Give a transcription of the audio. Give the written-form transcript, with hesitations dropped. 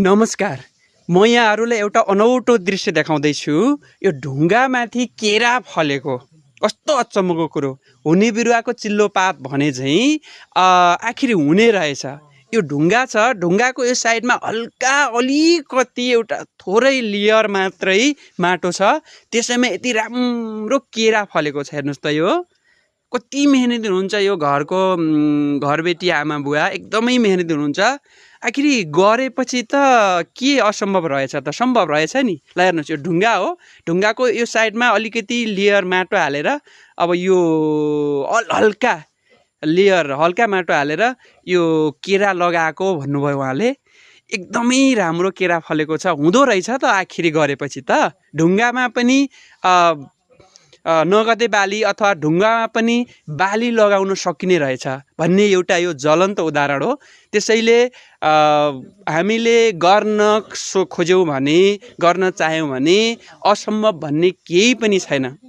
नमस्कार। म यहाँहरूलाई एउटा अनौठो दृश्य देखाउँदैछु। यो ढुङ्गामाथि केरा फलेको कस्तो अचम्मको कुरो। हुने बिरुवाको चिल्लो पात भने झैँ आखिर हुने रहेछ। यो ढुङ्गा छ, ढुङ्गाको यो साइडमा हल्का अलिकति एउटा थोरै लेयर मात्रै माटो छ, त्यसैमा यति राम्रो केरा फलेको छ। हेर्नुहोस् त, यो कति मेहनती हुनुहुन्छ यो घरको घरबेटी आमा बुवा, एकदमै मेहनती हुनुहुन्छ। आखिर गरेपछि त के असम्भव रहेछ त, सम्भव रहेछ नि। ल हेर्नुहोस्, यो ढुङ्गा हो, ढुङ्गाको यो साइडमा अलिकति लेयर माटो हालेर, अब यो हल्का लेयर हल्का माटो हालेर यो केरा लगाएको भन्नुभयो उहाँले। एकदमै राम्रो केरा फलेको छ, हुँदो रहेछ त आखिर गरेपछि त। ढुङ्गामा पनि नगदे बाली अथवा ढुङ्गामा पनि बाली लगाउन सकिने रहेछ भन्ने एउटा यो ज्वलन्त उदाहरण हो। त्यसैले हामीले गर्न खोज्यौँ भने, गर्न चाह्यौँ भने असम्भव भन्ने केही पनि छैन।